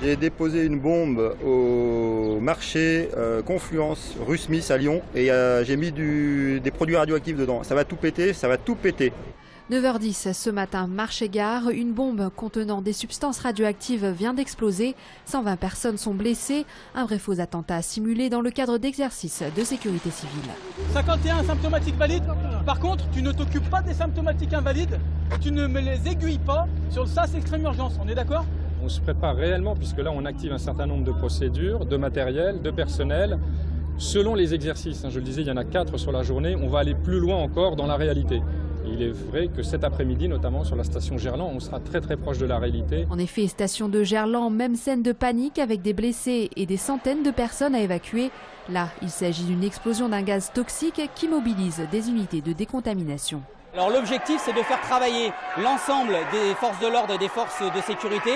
J'ai déposé une bombe au marché Confluence rue Smith à Lyon et j'ai mis des produits radioactifs dedans. Ça va tout péter, ça va tout péter. 9h10 ce matin, marché-gare, une bombe contenant des substances radioactives vient d'exploser. 120 personnes sont blessées. Un vrai faux attentat simulé dans le cadre d'exercices de sécurité civile. 51 symptomatiques valides. Par contre, tu ne t'occupes pas des symptomatiques invalides. Tu ne me les aiguilles pas sur le SAS extrême urgence. On est d'accord ? On se prépare réellement puisque là on active un certain nombre de procédures, de matériel, de personnel. Selon les exercices, je le disais, il y en a 4 sur la journée. On va aller plus loin encore dans la réalité. Il est vrai que cet après-midi, notamment sur la station Gerland, on sera très proche de la réalité. En effet, station de Gerland, même scène de panique avec des blessés et des centaines de personnes à évacuer. Là, il s'agit d'une explosion d'un gaz toxique qui mobilise des unités de décontamination. Alors l'objectif, c'est de faire travailler l'ensemble des forces de l'ordre et des forces de sécurité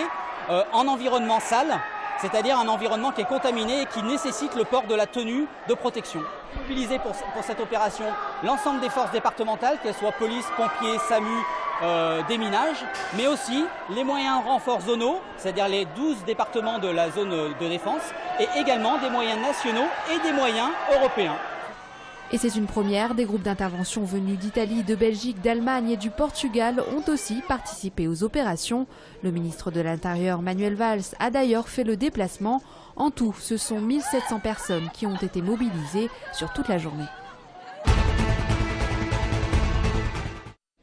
en environnement sale, c'est-à-dire un environnement qui est contaminé et qui nécessite le port de la tenue de protection. Mobiliser pour cette opération l'ensemble des forces départementales, qu'elles soient police, pompiers, SAMU, déminage, mais aussi les moyens renforts zonaux, c'est-à-dire les 12 départements de la zone de défense, et également des moyens nationaux et des moyens européens. Et c'est une première, des groupes d'intervention venus d'Italie, de Belgique, d'Allemagne et du Portugal ont aussi participé aux opérations. Le ministre de l'Intérieur, Manuel Valls, a d'ailleurs fait le déplacement. En tout, ce sont 1700 personnes qui ont été mobilisées sur toute la journée.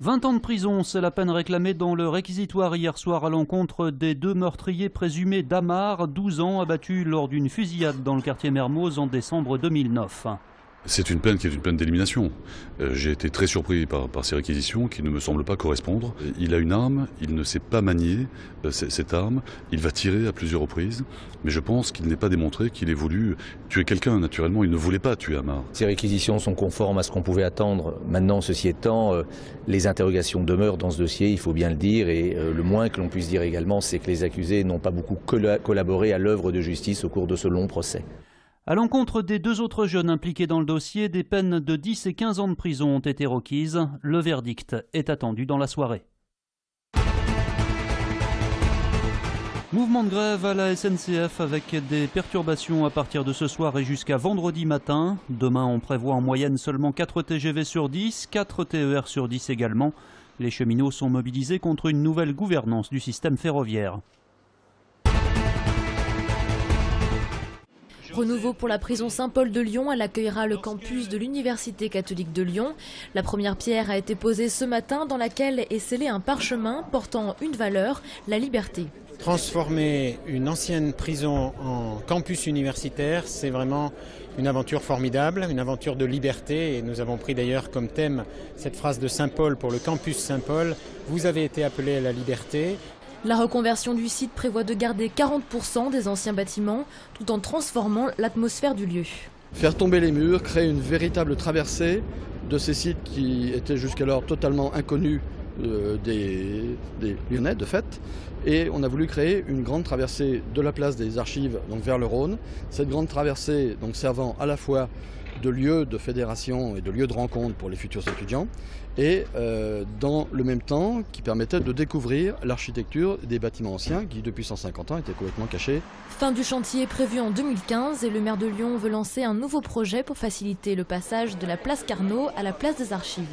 20 ans de prison, c'est la peine réclamée dans le réquisitoire hier soir à l'encontre des 2 meurtriers présumés d'Amar, 12 ans, abattus lors d'une fusillade dans le quartier Mermoz en décembre 2009. C'est une peine qui est une peine d'élimination. J'ai été très surpris par ces réquisitions qui ne me semblent pas correspondre. Il a une arme, il ne sait pas manier cette arme, il va tirer à plusieurs reprises, mais je pense qu'il n'est pas démontré qu'il ait voulu tuer quelqu'un. Naturellement, il ne voulait pas tuer Amar. Ces réquisitions sont conformes à ce qu'on pouvait attendre. Maintenant, ceci étant, les interrogations demeurent dans ce dossier, il faut bien le dire, et le moins que l'on puisse dire également, c'est que les accusés n'ont pas beaucoup collaboré à l'œuvre de justice au cours de ce long procès. À l'encontre des 2 autres jeunes impliqués dans le dossier, des peines de 10 et 15 ans de prison ont été requises. Le verdict est attendu dans la soirée. Mouvement de grève à la SNCF avec des perturbations à partir de ce soir et jusqu'à vendredi matin. Demain, on prévoit en moyenne seulement 4 TGV sur 10, 4 TER sur 10 également. Les cheminots sont mobilisés contre une nouvelle gouvernance du système ferroviaire. Renouveau pour la prison Saint-Paul de Lyon, elle accueillera le campus de l'Université catholique de Lyon. La première pierre a été posée ce matin dans laquelle est scellé un parchemin portant une valeur, la liberté. Transformer une ancienne prison en campus universitaire, c'est vraiment une aventure formidable, une aventure de liberté. Et nous avons pris d'ailleurs comme thème cette phrase de Saint-Paul pour le campus Saint-Paul. Vous avez été appelé à la liberté. La reconversion du site prévoit de garder 40% des anciens bâtiments tout en transformant l'atmosphère du lieu. Faire tomber les murs, créer une véritable traversée de ces sites qui étaient jusqu'alors totalement inconnus des Lyonnais de fait. Et on a voulu créer une grande traversée de la place des Archives donc vers le Rhône. Cette grande traversée donc servant à la fois de lieu de fédération et de lieu de rencontre pour les futurs étudiants et dans le même temps qui permettait de découvrir l'architecture des bâtiments anciens qui depuis 150 ans étaient complètement cachés. Fin du chantier prévu en 2015 et le maire de Lyon veut lancer un nouveau projet pour faciliter le passage de la place Carnot à la place des Archives.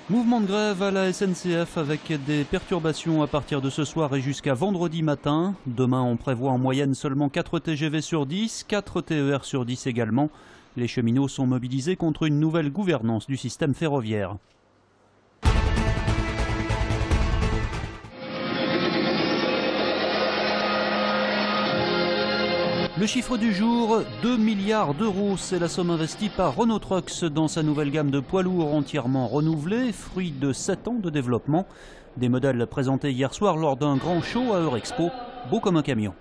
Mouvement de grève à la SNCF avec des perturbations à partir de ce soir et jusqu'à vendredi matin. Demain, on prévoit en moyenne seulement 4 TGV sur 10, 4 TER sur 10 également. Les cheminots sont mobilisés contre une nouvelle gouvernance du système ferroviaire. Le chiffre du jour, 2 milliards d'euros, c'est la somme investie par Renault Trucks dans sa nouvelle gamme de poids lourds entièrement renouvelés, fruit de 7 ans de développement. Des modèles présentés hier soir lors d'un grand show à Eurexpo, beau comme un camion.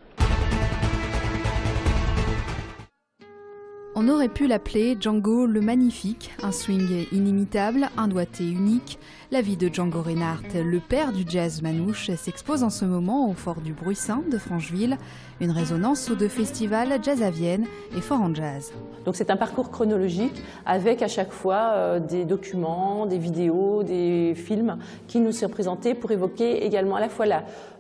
On aurait pu l'appeler Django le Magnifique, un swing inimitable, un doigté unique. La vie de Django Reinhardt, le père du jazz manouche, s'expose en ce moment au Fort du Bruissin de Francheville, une résonance aux deux festivals Jazz à Vienne et Fort en Jazz. Donc c'est un parcours chronologique avec à chaque fois des documents, des vidéos, des films qui nous sont présentés pour évoquer également à la fois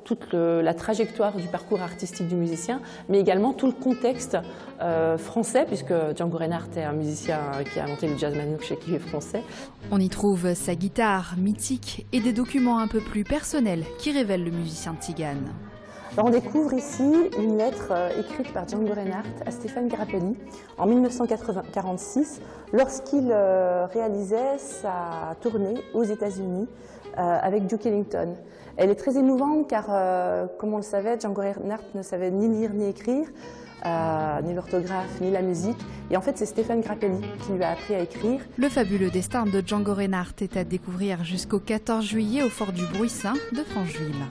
toute la trajectoire du parcours artistique du musicien, mais également tout le contexte français, puisque Django Reinhardt est un musicien qui a inventé le jazz manouche et qui est français. On y trouve sa guitare mythique et des documents un peu plus personnels qui révèlent le musicien tzigane. Alors on découvre ici une lettre écrite par Django Reinhardt à Stéphane Grappelli en 1946 lorsqu'il réalisait sa tournée aux États-Unis avec Duke Ellington. Elle est très émouvante car, comme on le savait, Django Reinhardt ne savait ni lire ni écrire, ni l'orthographe, ni la musique. Et en fait, c'est Stéphane Grappelli qui lui a appris à écrire. Le fabuleux destin de Django Reinhardt est à découvrir jusqu'au 14 juillet au Fort du Bruissin de Francheville.